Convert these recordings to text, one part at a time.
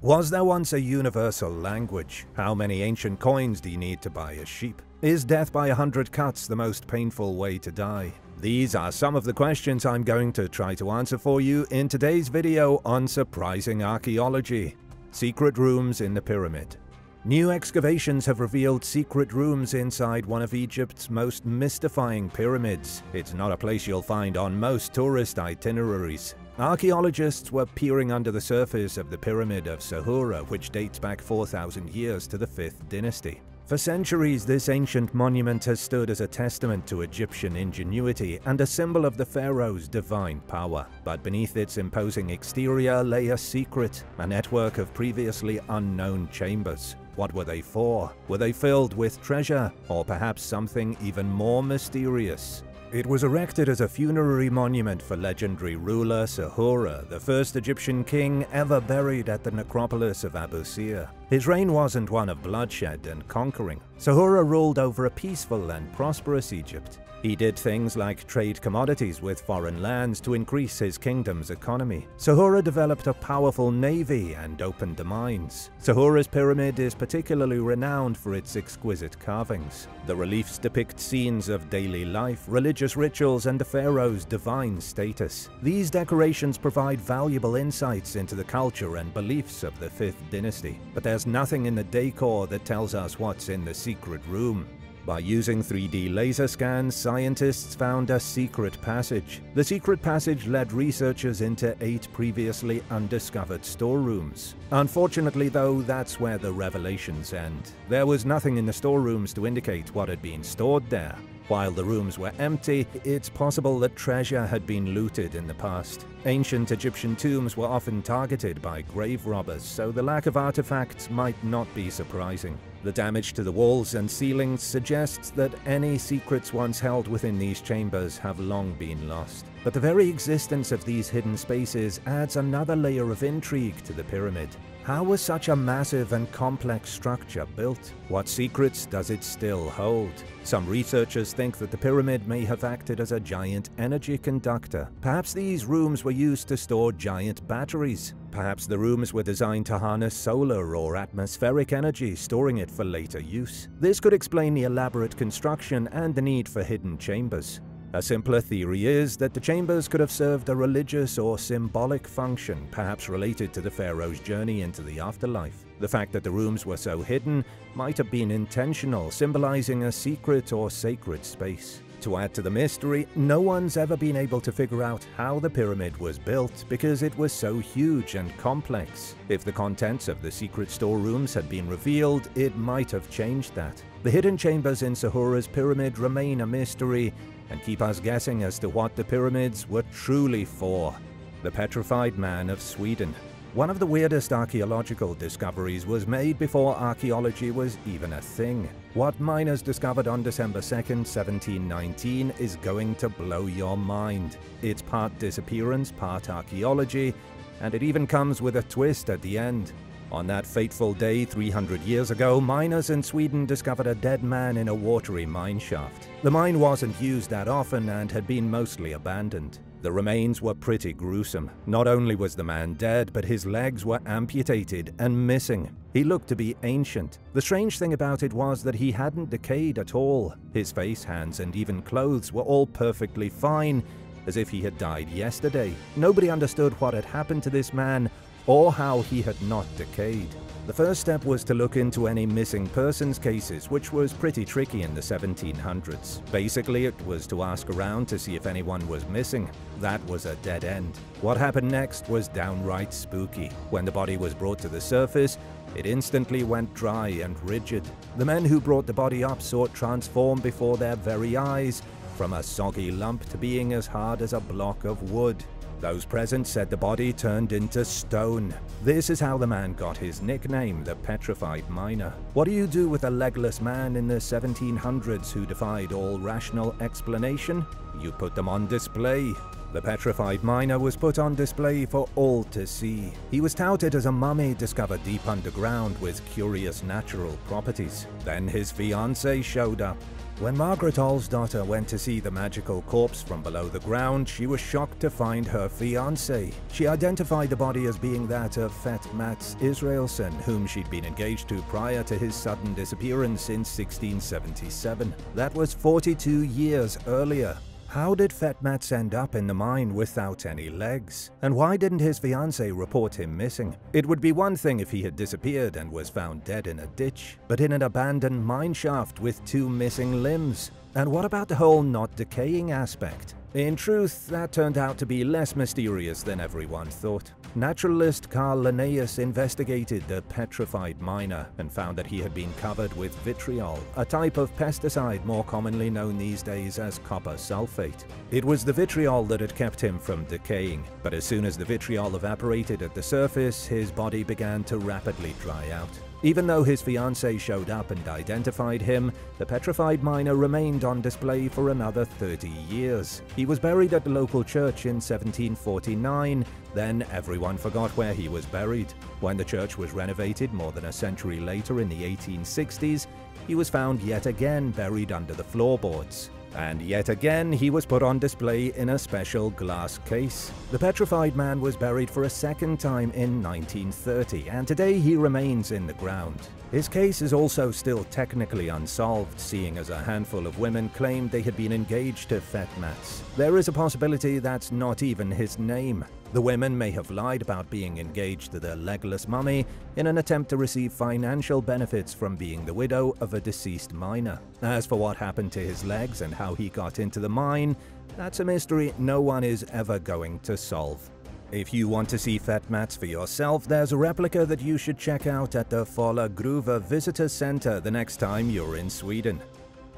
Was there once a universal language? How many ancient coins do you need to buy a sheep? Is death by 100 cuts the most painful way to die? These are some of the questions I'm going to try to answer for you in today's video on surprising archaeology. Secret rooms in the pyramid. New excavations have revealed secret rooms inside one of Egypt's most mystifying pyramids. It's not a place you'll find on most tourist itineraries. Archaeologists were peering under the surface of the Pyramid of Sahura, which dates back 4,000 years to the 5th dynasty. For centuries, this ancient monument has stood as a testament to Egyptian ingenuity and a symbol of the pharaoh's divine power. But beneath its imposing exterior lay a secret, a network of previously unknown chambers. What were they for? Were they filled with treasure, or perhaps something even more mysterious? It was erected as a funerary monument for legendary ruler Sahura, the first Egyptian king ever buried at the necropolis of Abu Sir. His reign wasn't one of bloodshed and conquering. Sahura ruled over a peaceful and prosperous Egypt. He did things like trade commodities with foreign lands to increase his kingdom's economy. Sahura developed a powerful navy and opened the mines. Sahura's pyramid is particularly renowned for its exquisite carvings. The reliefs depict scenes of daily life, religious rituals, and the pharaoh's divine status. These decorations provide valuable insights into the culture and beliefs of the 5th dynasty. But there's nothing in the decor that tells us what's in the secret room. By using 3D laser scans, scientists found a secret passage. The secret passage led researchers into 8 previously undiscovered storerooms. Unfortunately, though, that's where the revelations end. There was nothing in the storerooms to indicate what had been stored there. While the rooms were empty, it's possible that treasure had been looted in the past. Ancient Egyptian tombs were often targeted by grave robbers, so the lack of artifacts might not be surprising. The damage to the walls and ceilings suggests that any secrets once held within these chambers have long been lost. But the very existence of these hidden spaces adds another layer of intrigue to the pyramid. How was such a massive and complex structure built? What secrets does it still hold? Some researchers think that the pyramid may have acted as a giant energy conductor. Perhaps these rooms were used to store giant batteries. Perhaps the rooms were designed to harness solar or atmospheric energy, storing it for later use. This could explain the elaborate construction and the need for hidden chambers. A simpler theory is that the chambers could have served a religious or symbolic function, perhaps related to the pharaoh's journey into the afterlife. The fact that the rooms were so hidden might have been intentional, symbolizing a secret or sacred space. To add to the mystery, no one's ever been able to figure out how the pyramid was built because it was so huge and complex. If the contents of the secret storerooms had been revealed, it might have changed that. The hidden chambers in Sahura's pyramid remain a mystery and keep us guessing as to what the pyramids were truly for. The Petrified Man of Sweden. One of the weirdest archaeological discoveries was made before archaeology was even a thing. What miners discovered on December 2nd, 1719 is going to blow your mind. It's part disappearance, part archaeology, and it even comes with a twist at the end. On that fateful day 300 years ago, miners in Sweden discovered a dead man in a watery mine shaft. The mine wasn't used that often and had been mostly abandoned. The remains were pretty gruesome. Not only was the man dead, but his legs were amputated and missing. He looked to be ancient. The strange thing about it was that he hadn't decayed at all. His face, hands, and even clothes were all perfectly fine, as if he had died yesterday. Nobody understood what had happened to this man or how he had not decayed. The first step was to look into any missing persons cases, which was pretty tricky in the 1700s. Basically, it was to ask around to see if anyone was missing. That was a dead end. What happened next was downright spooky. When the body was brought to the surface, it instantly went dry and rigid. The men who brought the body up saw it transform before their very eyes, from a soggy lump to being as hard as a block of wood. Those present said the body turned into stone. This is how the man got his nickname, the Petrified Miner. What do you do with a legless man in the 1700s who defied all rational explanation? You put them on display. The petrified miner was put on display for all to see. He was touted as a mummy discovered deep underground with curious natural properties. Then his fiancée showed up. When Margaret Alsdotter went to see the magical corpse from below the ground, she was shocked to find her fiancé. She identified the body as being that of Fet Mats Israelsson, whom she'd been engaged to prior to his sudden disappearance in 1677. That was 42 years earlier. How did Fet Mats end up in the mine without any legs? And why didn't his fiancée report him missing? It would be one thing if he had disappeared and was found dead in a ditch, but in an abandoned mine shaft with 2 missing limbs. And what about the whole not decaying aspect? In truth, that turned out to be less mysterious than everyone thought. Naturalist Carl Linnaeus investigated the petrified miner and found that he had been covered with vitriol, a type of pesticide more commonly known these days as copper sulfate. It was the vitriol that had kept him from decaying, but as soon as the vitriol evaporated at the surface, his body began to rapidly dry out. Even though his fiancée showed up and identified him, the petrified miner remained on display for another 30 years. He was buried at the local church in 1749, then everyone forgot where he was buried. When the church was renovated more than a century later in the 1860s, he was found yet again buried under the floorboards. And yet again, he was put on display in a special glass case. The petrified man was buried for a second time in 1930, and today he remains in the ground. His case is also still technically unsolved, seeing as a handful of women claimed they had been engaged to Fet Mats. There is a possibility that's not even his name. The women may have lied about being engaged to the legless mummy in an attempt to receive financial benefits from being the widow of a deceased miner. As for what happened to his legs and how he got into the mine, that's a mystery no one is ever going to solve. If you want to see Fet Mats for yourself, there's a replica that you should check out at the Fala Gruva Visitor Center the next time you're in Sweden.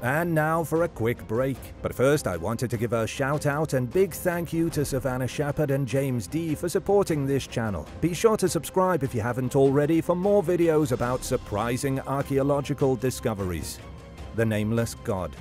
And now for a quick break. But first, I wanted to give a shout out and big thank you to Savannah Shepard and James D for supporting this channel. Be sure to subscribe if you haven't already for more videos about surprising archaeological discoveries. The Nameless God.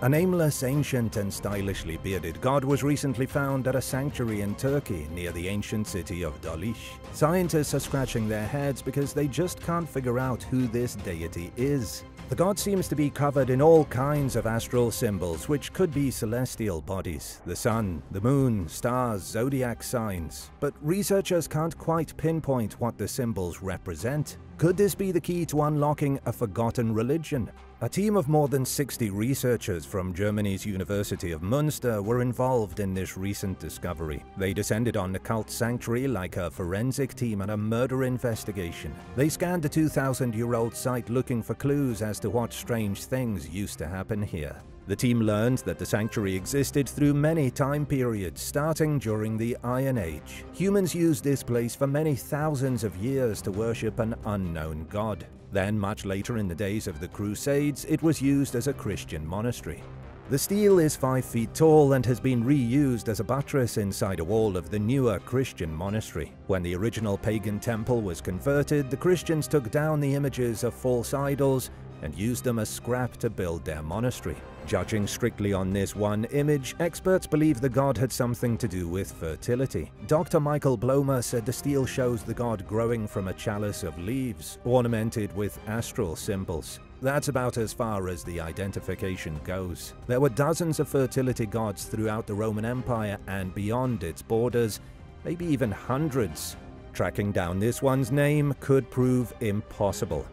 A nameless, ancient and stylishly bearded god was recently found at a sanctuary in Turkey near the ancient city of Dalish. Scientists are scratching their heads because they just can't figure out who this deity is. The god seems to be covered in all kinds of astral symbols, which could be celestial bodies, the sun, the moon, stars, zodiac signs. But researchers can't quite pinpoint what the symbols represent. Could this be the key to unlocking a forgotten religion? A team of more than 60 researchers from Germany's University of Münster were involved in this recent discovery. They descended on the cult sanctuary like a forensic team at a murder investigation. They scanned the 2,000-year-old site looking for clues as to what strange things used to happen here. The team learned that the sanctuary existed through many time periods, starting during the Iron Age. Humans used this place for many thousands of years to worship an unknown god. Then, much later in the days of the Crusades, it was used as a Christian monastery. The stele is 5 feet tall and has been reused as a buttress inside a wall of the newer Christian monastery. When the original pagan temple was converted, the Christians took down the images of false idols and used them as scrap to build their monastery. Judging strictly on this one image, experts believe the god had something to do with fertility. Dr. Michael Blomer said the stele shows the god growing from a chalice of leaves, ornamented with astral symbols. That's about as far as the identification goes. There were dozens of fertility gods throughout the Roman Empire and beyond its borders, maybe even hundreds. Tracking down this one's name could prove impossible.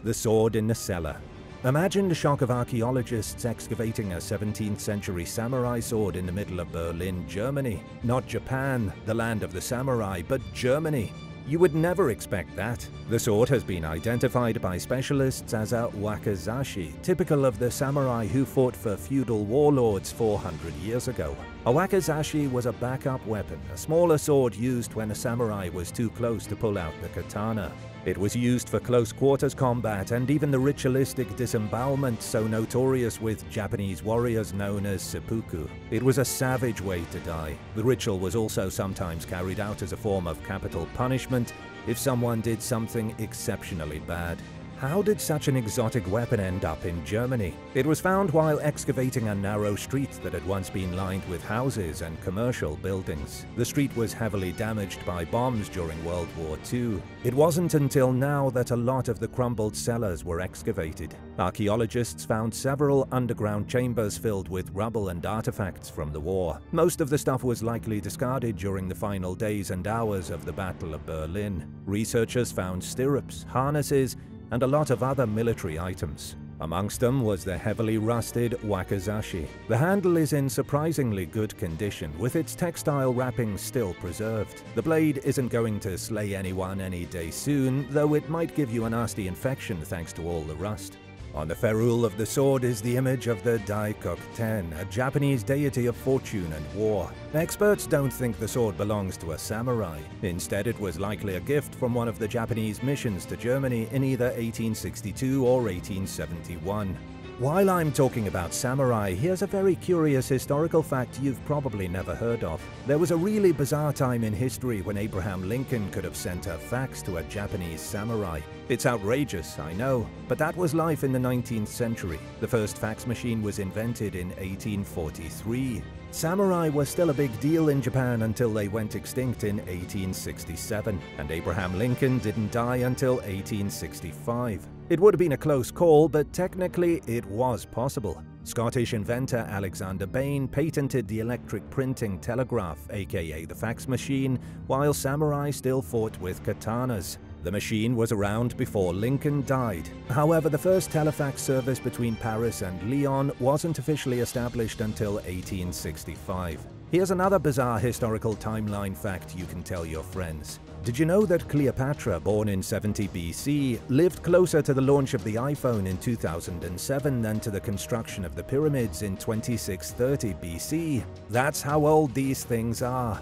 The sword in the cellar. Imagine the shock of archaeologists excavating a 17th century samurai sword in the middle of Berlin, Germany. Not Japan, the land of the samurai, but Germany. You would never expect that. The sword has been identified by specialists as a wakizashi, typical of the samurai who fought for feudal warlords 400 years ago. A wakizashi was a backup weapon, a smaller sword used when a samurai was too close to pull out the katana. It was used for close quarters combat and even the ritualistic disembowelment so notorious with Japanese warriors known as seppuku. It was a savage way to die. The ritual was also sometimes carried out as a form of capital punishment if someone did something exceptionally bad. How did such an exotic weapon end up in Germany? It was found while excavating a narrow street that had once been lined with houses and commercial buildings. The street was heavily damaged by bombs during World War II. It wasn't until now that a lot of the crumbled cellars were excavated. Archaeologists found several underground chambers filled with rubble and artifacts from the war. Most of the stuff was likely discarded during the final days and hours of the Battle of Berlin. Researchers found stirrups, harnesses, and a lot of other military items. Amongst them was the heavily rusted wakizashi. The handle is in surprisingly good condition, with its textile wrappings still preserved. The blade isn't going to slay anyone any day soon, though it might give you a nasty infection thanks to all the rust. On the ferrule of the sword is the image of the Daikoku-ten, a Japanese deity of fortune and war. Experts don't think the sword belongs to a samurai. Instead, it was likely a gift from one of the Japanese missions to Germany in either 1862 or 1871. While I'm talking about samurai, here's a very curious historical fact you've probably never heard of. There was a really bizarre time in history when Abraham Lincoln could have sent a fax to a Japanese samurai. It's outrageous, I know, but that was life in the 19th century. The first fax machine was invented in 1843. Samurai were still a big deal in Japan until they went extinct in 1867, and Abraham Lincoln didn't die until 1865. It would have been a close call, but technically it was possible. Scottish inventor Alexander Bain patented the electric printing telegraph, aka the fax machine, while samurai still fought with katanas. The machine was around before Lincoln died. However, the first telefax service between Paris and Lyon wasn't officially established until 1865. Here's another bizarre historical timeline fact you can tell your friends. Did you know that Cleopatra, born in 70 BC, lived closer to the launch of the iPhone in 2007 than to the construction of the pyramids in 2630 BC? That's how old these things are.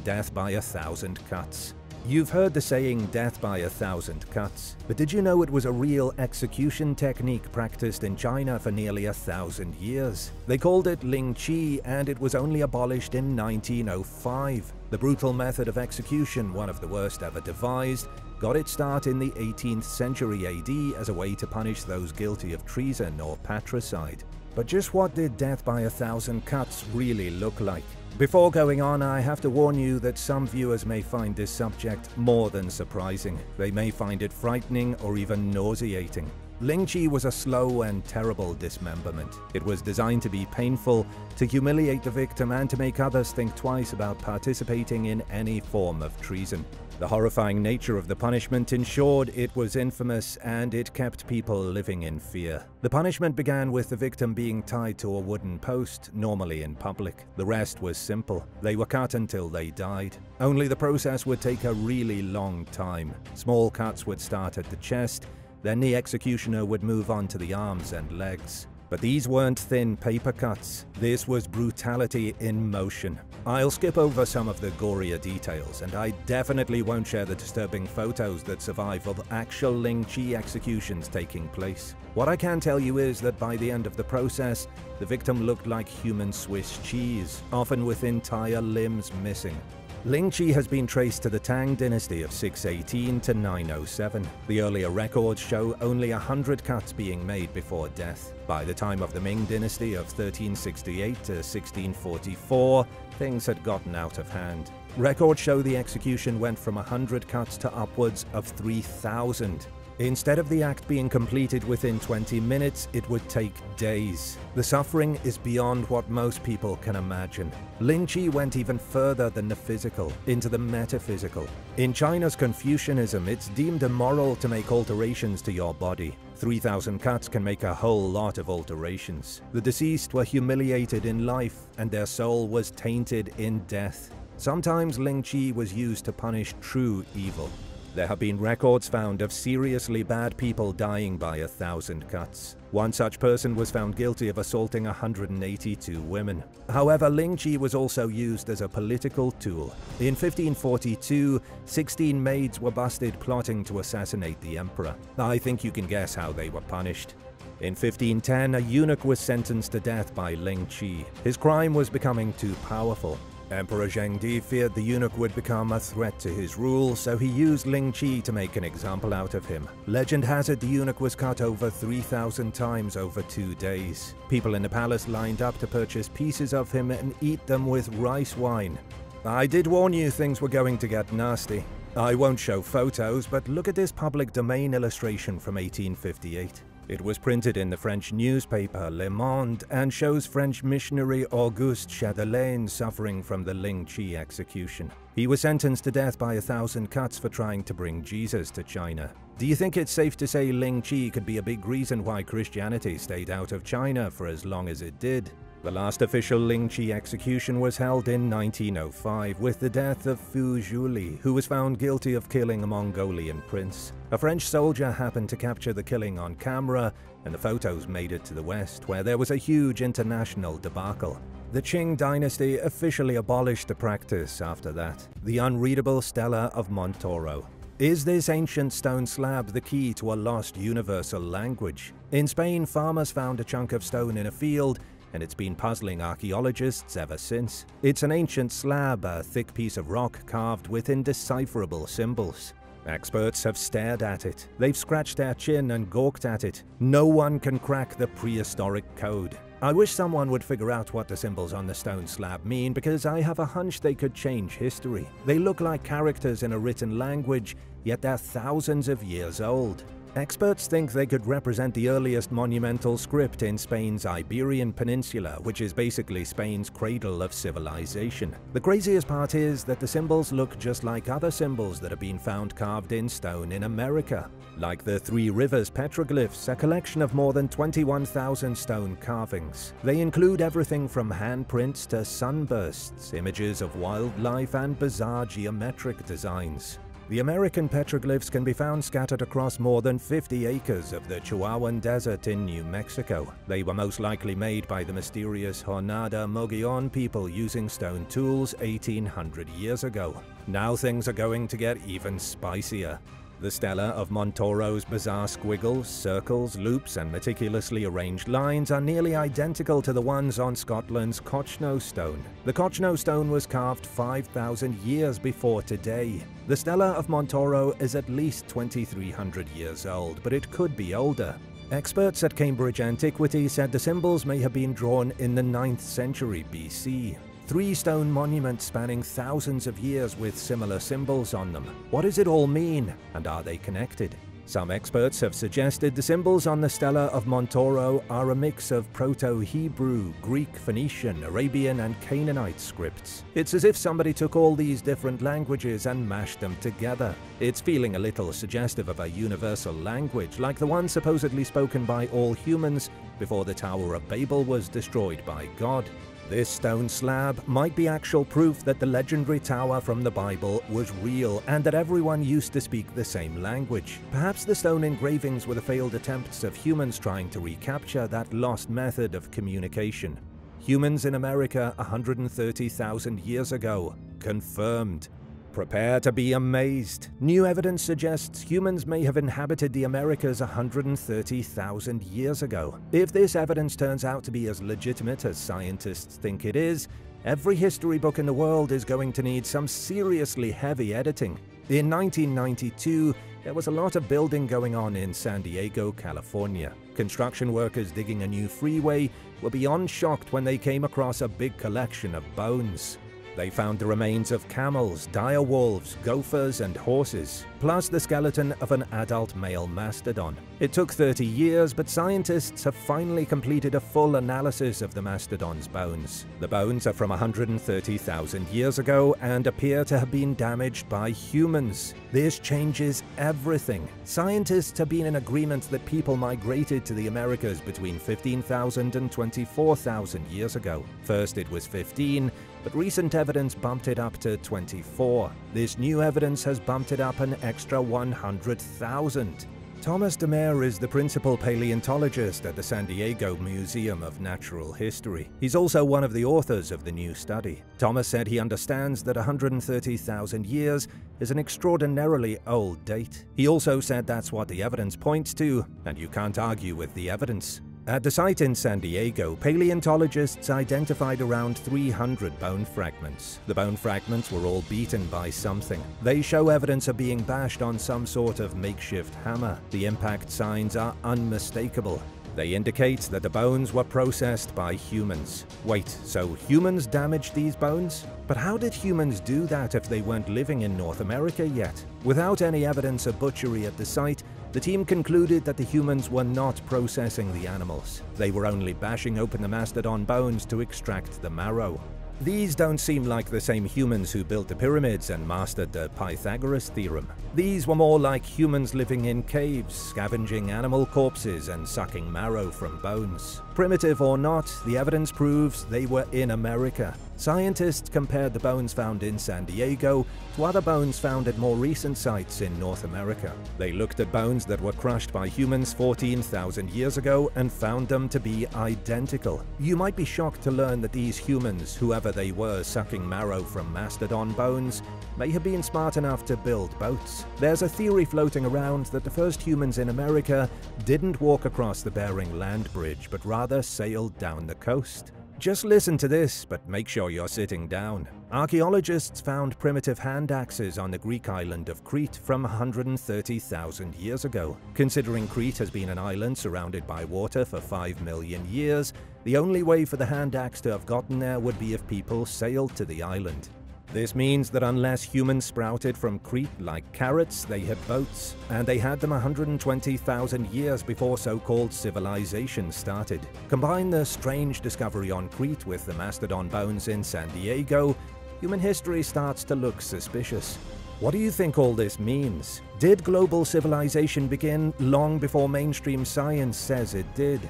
Death by 1,000 cuts. You've heard the saying, death by 1,000 cuts, but did you know it was a real execution technique practiced in China for nearly 1,000 years? They called it Ling Chi, and it was only abolished in 1905. The brutal method of execution, one of the worst ever devised, got its start in the 18th century AD as a way to punish those guilty of treason or patricide. But just what did death by 1,000 cuts really look like? Before going on, I have to warn you that some viewers may find this subject more than surprising. They may find it frightening or even nauseating. Ling Chi was a slow and terrible dismemberment. It was designed to be painful, to humiliate the victim, and to make others think twice about participating in any form of treason. The horrifying nature of the punishment ensured it was infamous, and it kept people living in fear. The punishment began with the victim being tied to a wooden post, normally in public. The rest was simple. They were cut until they died. Only the process would take a really long time. Small cuts would start at the chest, then the executioner would move on to the arms and legs. But these weren't thin paper cuts. This was brutality in motion. I'll skip over some of the gorier details, and I definitely won't share the disturbing photos that survive of actual Ling Chi executions taking place. What I can tell you is that by the end of the process, the victim looked like human Swiss cheese, often with entire limbs missing. Ling Chi has been traced to the Tang dynasty of 618 to 907. The earlier records show only 100 cuts being made before death. By the time of the Ming dynasty of 1368 to 1644, things had gotten out of hand. Records show the execution went from 100 cuts to upwards of 3,000. Instead of the act being completed within 20 minutes, it would take days. The suffering is beyond what most people can imagine. Ling Chi went even further than the physical, into the metaphysical. In China's Confucianism, it's deemed immoral to make alterations to your body. 3,000 cuts can make a whole lot of alterations. The deceased were humiliated in life, and their soul was tainted in death. Sometimes Ling Chi was used to punish true evil. There have been records found of seriously bad people dying by 1,000 cuts. One such person was found guilty of assaulting 182 women. However, Ling Chi was also used as a political tool. In 1542, 16 maids were busted plotting to assassinate the emperor. I think you can guess how they were punished. In 1510, a eunuch was sentenced to death by Ling Chi. His crime was becoming too powerful. Emperor Zhengdi feared the eunuch would become a threat to his rule, so he used Ling Qi to make an example out of him. Legend has it the eunuch was cut over 3,000 times over 2 days. People in the palace lined up to purchase pieces of him and eat them with rice wine. I did warn you things were going to get nasty. I won't show photos, but look at this public domain illustration from 1858. It was printed in the French newspaper Le Monde and shows French missionary Auguste Chadelaine suffering from the Ling Qi execution. He was sentenced to death by 1,000 cuts for trying to bring Jesus to China. Do you think it's safe to say Ling Qi could be a big reason why Christianity stayed out of China for as long as it did? The last official Ling Qi execution was held in 1905 with the death of Fu Zhuli, who was found guilty of killing a Mongolian prince. A French soldier happened to capture the killing on camera, and the photos made it to the West, where there was a huge international debacle. The Qing dynasty officially abolished the practice after that. The unreadable Stellar of Montoro. Is this ancient stone slab the key to a lost universal language? In Spain, farmers found a chunk of stone in a field, and it's been puzzling archaeologists ever since. It's an ancient slab, a thick piece of rock carved with indecipherable symbols. Experts have stared at it. They've scratched their chin and gawked at it. No one can crack the prehistoric code. I wish someone would figure out what the symbols on the stone slab mean, because I have a hunch they could change history. They look like characters in a written language, yet they're thousands of years old. Experts think they could represent the earliest monumental script in Spain's Iberian Peninsula, which is basically Spain's cradle of civilization. The craziest part is that the symbols look just like other symbols that have been found carved in stone in America. Like the Three Rivers petroglyphs, a collection of more than 21,000 stone carvings. They include everything from handprints to sunbursts, images of wildlife, and bizarre geometric designs. The American petroglyphs can be found scattered across more than 50 acres of the Chihuahuan Desert in New Mexico. They were most likely made by the mysterious Jornada Mogollon people using stone tools 1,800 years ago. Now things are going to get even spicier. The Stellar of Montoro's bizarre squiggles, circles, loops, and meticulously arranged lines are nearly identical to the ones on Scotland's Cochno stone. The Cochno stone was carved 5,000 years before today. The Stellar of Montoro is at least 2,300 years old, but it could be older. Experts at Cambridge Antiquity said the symbols may have been drawn in the 9th century BC. 3 stone monuments spanning thousands of years with similar symbols on them. What does it all mean, and are they connected? Some experts have suggested the symbols on the Stellar of Montoro are a mix of Proto-Hebrew, Greek, Phoenician, Arabian, and Canaanite scripts. It's as if somebody took all these different languages and mashed them together. It's feeling a little suggestive of a universal language, like the one supposedly spoken by all humans before the Tower of Babel was destroyed by God. This stone slab might be actual proof that the legendary tower from the Bible was real and that everyone used to speak the same language. Perhaps the stone engravings were the failed attempts of humans trying to recapture that lost method of communication. Humans in America 130,000 years ago. Confirmed. Prepare to be amazed. New evidence suggests humans may have inhabited the Americas 130,000 years ago. If this evidence turns out to be as legitimate as scientists think it is, every history book in the world is going to need some seriously heavy editing. In 1992, there was a lot of building going on in San Diego, California. Construction workers digging a new freeway were beyond shocked when they came across a big collection of bones. They found the remains of camels, dire wolves, gophers, and horses, plus the skeleton of an adult male mastodon. It took 30 years, but scientists have finally completed a full analysis of the mastodon's bones. The bones are from 130,000 years ago and appear to have been damaged by humans. This changes everything. Scientists have been in agreement that people migrated to the Americas between 15,000 and 24,000 years ago. First it was 15, but recent evidence bumped it up to 24. This new evidence has bumped it up an extra 100,000. Thomas Demer is the principal paleontologist at the San Diego Museum of Natural History. He's also one of the authors of the new study. Thomas said he understands that 130,000 years is an extraordinarily old date. He also said that's what the evidence points to, and you can't argue with the evidence. At the site in San Diego, paleontologists identified around 300 bone fragments. The bone fragments were all beaten by something. They show evidence of being bashed on some sort of makeshift hammer. The impact signs are unmistakable. They indicate that the bones were processed by humans. Wait, so humans damaged these bones? But how did humans do that if they weren't living in North America yet? Without any evidence of butchery at the site, the team concluded that the humans were not processing the animals. They were only bashing open the mastodon bones to extract the marrow. These don't seem like the same humans who built the pyramids and mastered the Pythagoras theorem. These were more like humans living in caves, scavenging animal corpses and sucking marrow from bones. Primitive or not, the evidence proves they were in America. Scientists compared the bones found in San Diego to other bones found at more recent sites in North America. They looked at bones that were crushed by humans 14,000 years ago and found them to be identical. You might be shocked to learn that these humans, whoever they were sucking marrow from mastodon bones, may have been smart enough to build boats. There's a theory floating around that the first humans in America didn't walk across the Bering Land Bridge, but rather sailed down the coast. Just listen to this, but make sure you're sitting down. Archaeologists found primitive hand axes on the Greek island of Crete from 130,000 years ago. Considering Crete has been an island surrounded by water for 5 million years, the only way for the hand axe to have gotten there would be if people sailed to the island. This means that unless humans sprouted from Crete like carrots, they had boats, and they had them 120,000 years before so-called civilization started. Combine the strange discovery on Crete with the mastodon bones in San Diego, human history starts to look suspicious. What do you think all this means? Did global civilization begin long before mainstream science says it did?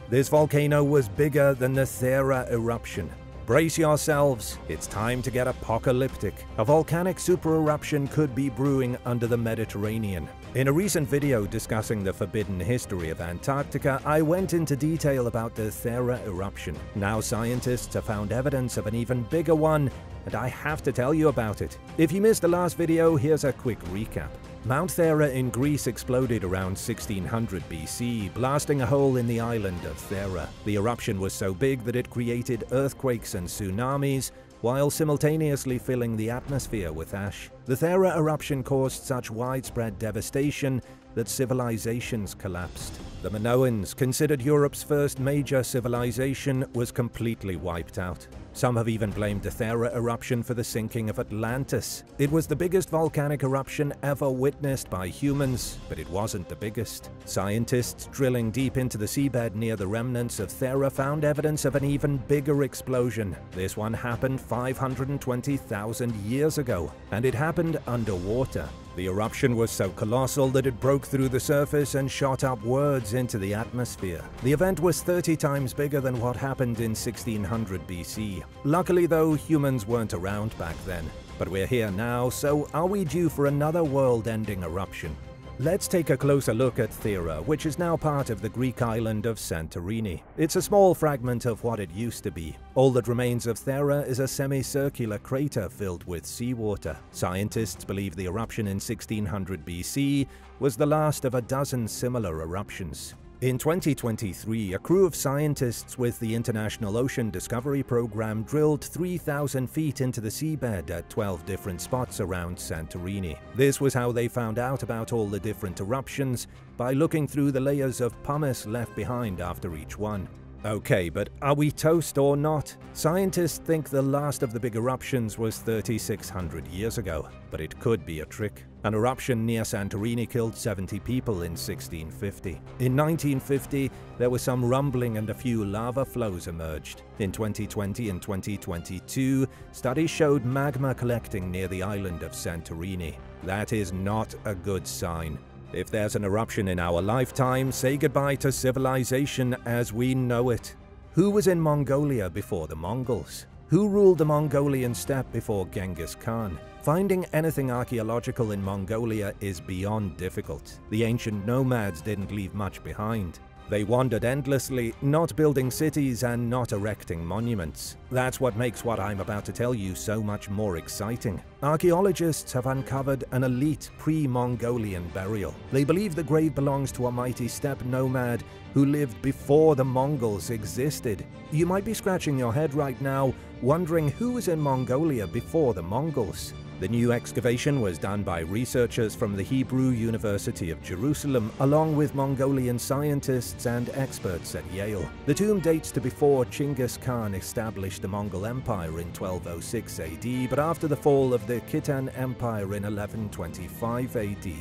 This volcano was bigger than the Thea eruption. Brace yourselves, it's time to get apocalyptic. A volcanic supereruption could be brewing under the Mediterranean. In a recent video discussing the forbidden history of Antarctica, I went into detail about the Thea eruption. Now scientists have found evidence of an even bigger one, and I have to tell you about it. If you missed the last video, here's a quick recap. Mount Thea in Greece exploded around 1600 BC, blasting a hole in the island of Thea. The eruption was so big that it created earthquakes and tsunamis, while simultaneously filling the atmosphere with ash. The Thea eruption caused such widespread devastation that civilizations collapsed. The Minoans, considered Europe's first major civilization, was completely wiped out. Some have even blamed the Thea eruption for the sinking of Atlantis. It was the biggest volcanic eruption ever witnessed by humans, but it wasn't the biggest. Scientists drilling deep into the seabed near the remnants of Thea found evidence of an even bigger explosion. This one happened 520,000 years ago, and it happened underwater. The eruption was so colossal that it broke through the surface and shot upwards into the atmosphere. The event was 30 times bigger than what happened in 1600 BC. Luckily though, humans weren't around back then. But we're here now, so are we due for another world-ending eruption? Let's take a closer look at Thea, which is now part of the Greek island of Santorini. It's a small fragment of what it used to be. All that remains of Thea is a semicircular crater filled with seawater. Scientists believe the eruption in 1600 BC was the last of a dozen similar eruptions. In 2023, a crew of scientists with the International Ocean Discovery Program drilled 3,000 feet into the seabed at 12 different spots around Santorini. This was how they found out about all the different eruptions, by looking through the layers of pumice left behind after each one. Okay, but are we toast or not? Scientists think the last of the big eruptions was 3,600 years ago, but it could be a trick. An eruption near Santorini killed 70 people in 1650. In 1950, there was some rumbling and a few lava flows emerged. In 2020 and 2022, studies showed magma collecting near the island of Santorini. That is not a good sign. If there's an eruption in our lifetime, say goodbye to civilization as we know it. Who was in Mongolia before the Mongols? Who ruled the Mongolian steppe before Genghis Khan? Finding anything archaeological in Mongolia is beyond difficult. The ancient nomads didn't leave much behind. They wandered endlessly, not building cities and not erecting monuments. That's what makes what I'm about to tell you so much more exciting. Archaeologists have uncovered an elite pre-Mongolian burial. They believe the grave belongs to a mighty steppe nomad who lived before the Mongols existed. You might be scratching your head right now, wondering who was in Mongolia before the Mongols. The new excavation was done by researchers from the Hebrew University of Jerusalem, along with Mongolian scientists and experts at Yale. The tomb dates to before Chinggis Khan established the Mongol Empire in 1206 AD, but after the fall of the Khitan Empire in 1125 AD.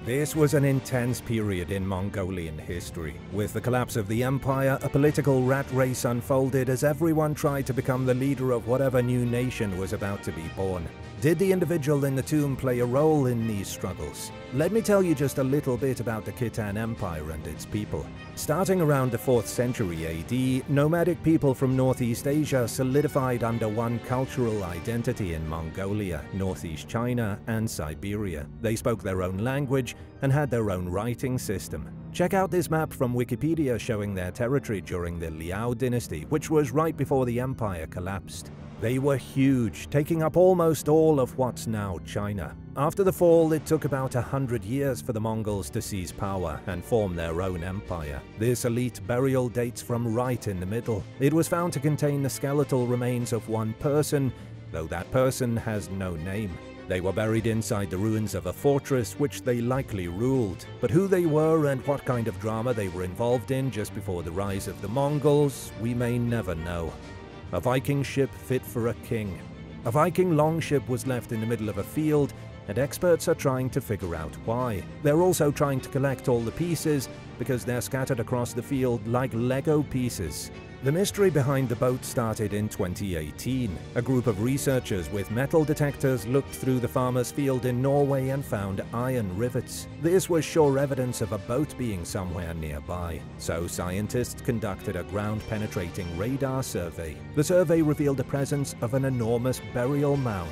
This was an intense period in Mongolian history. With the collapse of the empire, a political rat race unfolded as everyone tried to become the leader of whatever new nation was about to be born. Did the individual in the tomb play a role in these struggles? Let me tell you just a little bit about the Khitan Empire and its people. Starting around the 4th century AD, nomadic people from Northeast Asia solidified under one cultural identity in Mongolia, Northeast China, and Siberia. They spoke their own language and had their own writing system. Check out this map from Wikipedia showing their territory during the Liao dynasty, which was right before the empire collapsed. They were huge, taking up almost all of what's now China. After the fall, it took about 100 years for the Mongols to seize power and form their own empire. This elite burial dates from right in the middle. It was found to contain the skeletal remains of one person, though that person has no name. They were buried inside the ruins of a fortress which they likely ruled, but who they were and what kind of drama they were involved in just before the rise of the Mongols, we may never know. A Viking ship fit for a king. A Viking longship was left in the middle of a field, and experts are trying to figure out why. They're also trying to collect all the pieces because they're scattered across the field like Lego pieces. The mystery behind the boat started in 2018. A group of researchers with metal detectors looked through the farmer's field in Norway and found iron rivets. This was sure evidence of a boat being somewhere nearby. So scientists conducted a ground-penetrating radar survey. The survey revealed the presence of an enormous burial mound.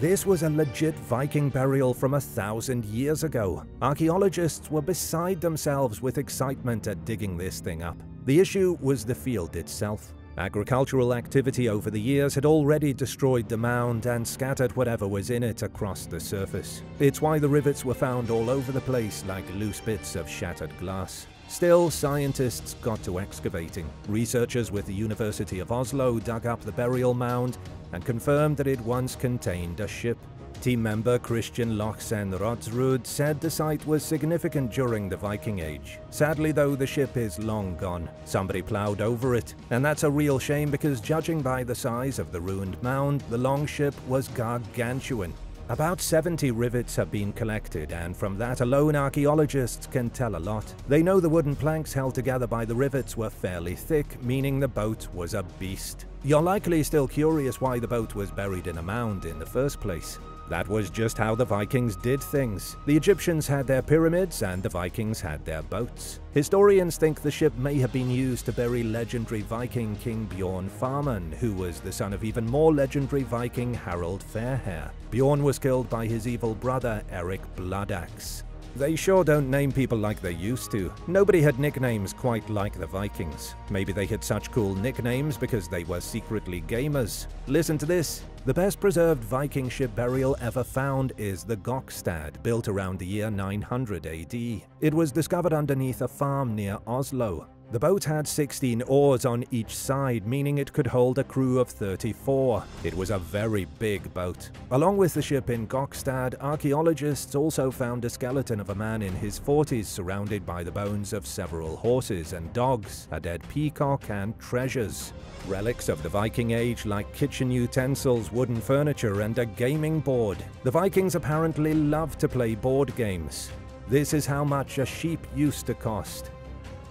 This was a legit Viking burial from 1,000 years ago. Archaeologists were beside themselves with excitement at digging this thing up. The issue was the field itself. Agricultural activity over the years had already destroyed the mound and scattered whatever was in it across the surface. It's why the rivets were found all over the place like loose bits of shattered glass. Still, scientists got to excavating. Researchers with the University of Oslo dug up the burial mound and confirmed that it once contained a ship. Team member Christian Lochsen-Rodsrud said the site was significant during the Viking Age. Sadly though, the ship is long gone. Somebody ploughed over it, and that's a real shame because judging by the size of the ruined mound, the longship was gargantuan. About 70 rivets have been collected, and from that alone archaeologists can tell a lot. They know the wooden planks held together by the rivets were fairly thick, meaning the boat was a beast. You're likely still curious why the boat was buried in a mound in the first place. That was just how the Vikings did things. The Egyptians had their pyramids and the Vikings had their boats. Historians think the ship may have been used to bury legendary Viking King Bjorn Farman, who was the son of even more legendary Viking Harald Fairhair. Bjorn was killed by his evil brother Eric Bloodaxe. They sure don't name people like they used to. Nobody had nicknames quite like the Vikings. Maybe they had such cool nicknames because they were secretly gamers. Listen to this. The best preserved Viking ship burial ever found is the Gokstad, built around the year 900 AD. It was discovered underneath a farm near Oslo. The boat had 16 oars on each side, meaning it could hold a crew of 34. It was a very big boat. Along with the ship in Gokstad, archaeologists also found a skeleton of a man in his 40s surrounded by the bones of several horses and dogs, a dead peacock, and treasures. Relics of the Viking Age like kitchen utensils, wooden furniture, and a gaming board. The Vikings apparently loved to play board games. This is how much a sheep used to cost.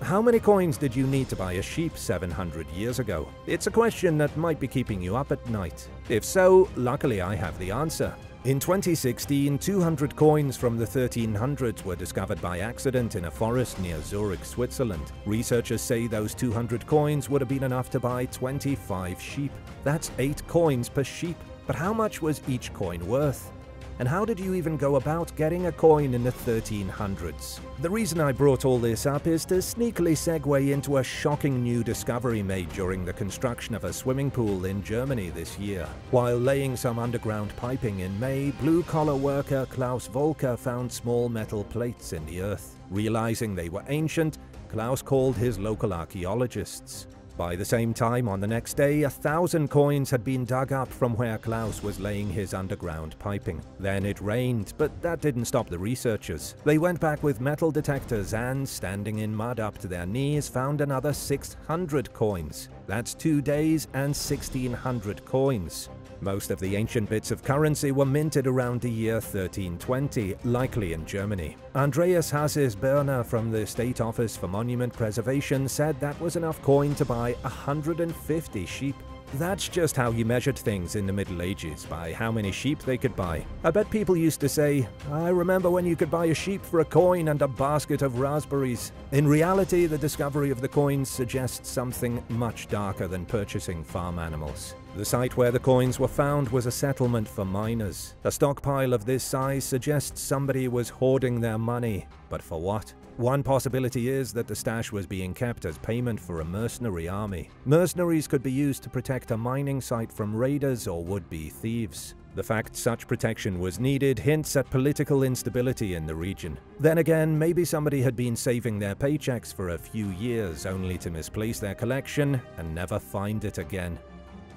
How many coins did you need to buy a sheep 700 years ago? It's a question that might be keeping you up at night. If so, luckily I have the answer. In 2016, 200 coins from the 1300s were discovered by accident in a forest near Zurich, Switzerland. Researchers say those 200 coins would have been enough to buy 25 sheep. That's 8 coins per sheep. But how much was each coin worth? And how did you even go about getting a coin in the 1300s? The reason I brought all this up is to sneakily segue into a shocking new discovery made during the construction of a swimming pool in Germany this year. While laying some underground piping in May, blue-collar worker Klaus Volker found small metal plates in the earth. Realizing they were ancient, Klaus called his local archaeologists. By the same time, on the next day, 1,000 coins had been dug up from where Klaus was laying his underground piping. Then it rained, but that didn't stop the researchers. They went back with metal detectors and, standing in mud up to their knees, found another 600 coins. That's 2 days and 1,600 coins. Most of the ancient bits of currency were minted around the year 1320, likely in Germany. Andreas Hasses-Berner from the State Office for Monument Preservation said that was enough coin to buy 150 sheep. That's just how you measured things in the Middle Ages, by how many sheep they could buy. I bet people used to say, "I remember when you could buy a sheep for a coin and a basket of raspberries." In reality, the discovery of the coins suggests something much darker than purchasing farm animals. The site where the coins were found was a settlement for miners. A stockpile of this size suggests somebody was hoarding their money. But for what? One possibility is that the stash was being kept as payment for a mercenary army. Mercenaries could be used to protect a mining site from raiders or would-be thieves. The fact such protection was needed hints at political instability in the region. Then again, maybe somebody had been saving their paychecks for a few years only to misplace their collection and never find it again.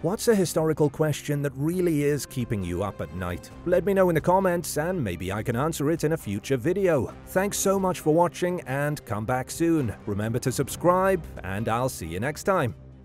What's a historical question that really is keeping you up at night? Let me know in the comments and maybe I can answer it in a future video. Thanks so much for watching and come back soon. Remember to subscribe and I'll see you next time.